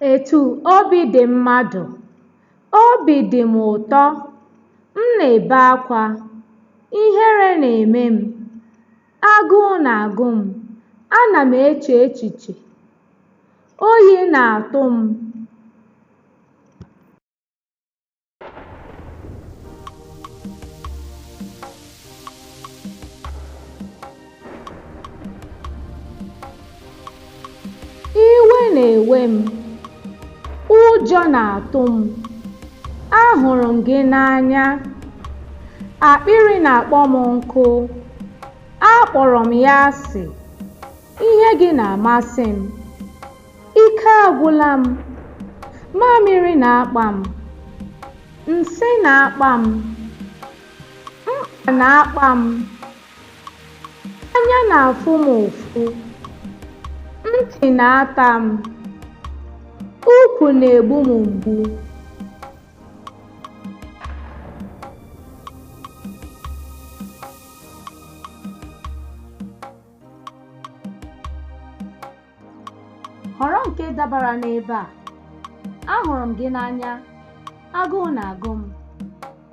Etu obi dị mmadụ. Obi dị m ụtọ, m na-ebe akwa, ihere na-eme m, agụụ na-agụ m, ana m eche echiche, oyi na-atụ m. Iwe na-ewe m, ụjọ na-atụ m, ahụrụ m gị n'anya, akpịrị na-akpọ m nkụ, akpọrọ m ya asị, ihe gị na-amasị m, ike agwụla m, mamịrị na-akpa m, nsị na-akpa m, mkpa na-akpa m, anya na-afụ m ụfụ, ntị na-ata m, ukwu na-egbu m mgbu. Họrọ nke dabara n'ebe a. Ahụrụ m gị n'anya, agụụ na-agụ m,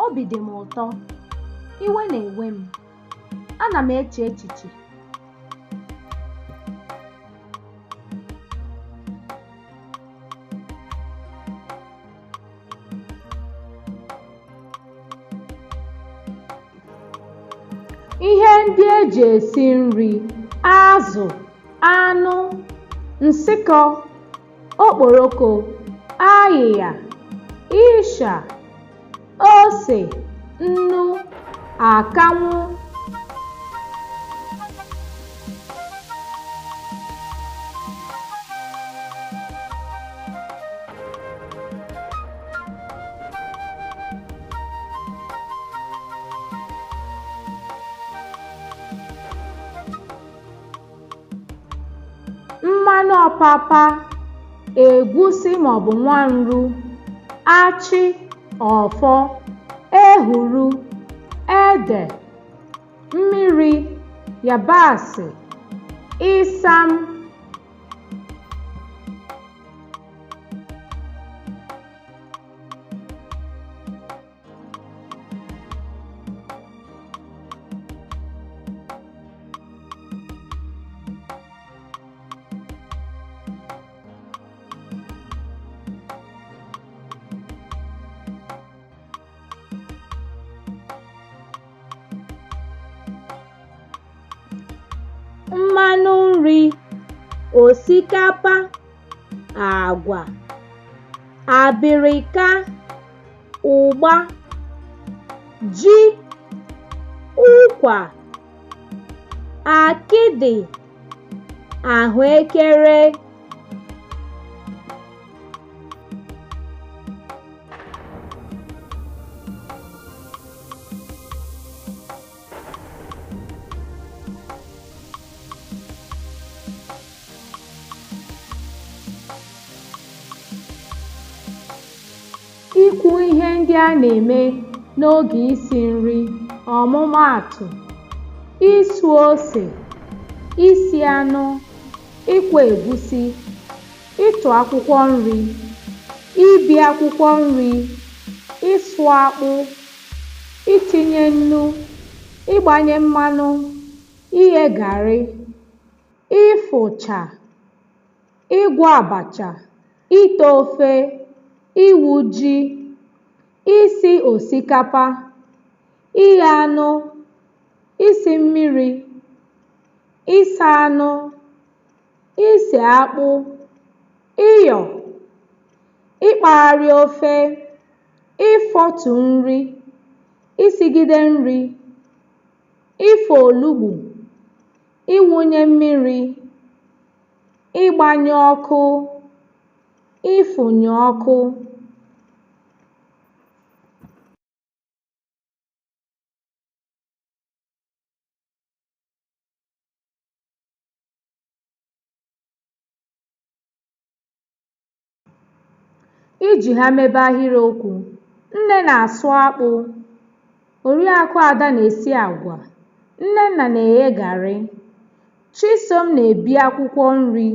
obi dị m ụtọ, iwe na-ewe m, ana m eche echiche. Ihe ndị eji esi nri: azụ, anụ, nsịkọ, okporoko, ayịya, ịsha, ose, nnu, akanwụ. Mmanụ ọpapa, egwusi maọbụ nwanru, achị, ọfọ, ehuru, ede, mmiri, yabasị, ịsam. Mmanụ nri: osikapa, agwa, abịrịka, ụgba, ji, ụkwa, akịdị, ahụekere. Ikwu ihe ndị a na-eme n'oge isi nri, ọmụmaatụ: ịsụ ose, isi anụ, ịkwọ egusi, ịtụ akwụkwọ nri, ibi akwụkwọ nri, ịsụ akpụ, itinye nnu, ịgbanye mmanụ, ighe garị, ịfụcha, ịgwọ abacha, ite ofe, iwu ji, isi osikapa, ighe anụ, isi mmiri, ịsa anụ, ise akpụ, ịyọ, ịkpagharị ofe, ịfọtụ nri, isigide nri, ịfọ olugbu, ịwụnye mmiri, ịgbanye ọkụ, ịfụnye ọkụ. Iji ha mebe ahịrịokwu: Nne na-asụ akpụ, Oriakụ Ada na-esi àgwà, Nnenna na-eghe garị, Chisom na-ebi akwụkwọ nri,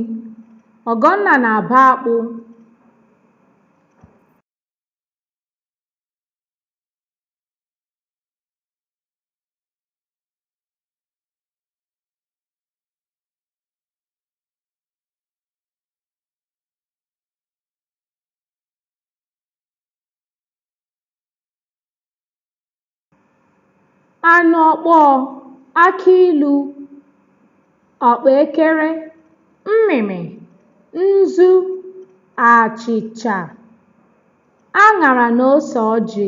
Ọgọnna na-aba akpụ, anụ ọkpọọ, akị ilu, ọkpaekere, mmịmị, nzu, achịcha, aṅara na ose ọjị.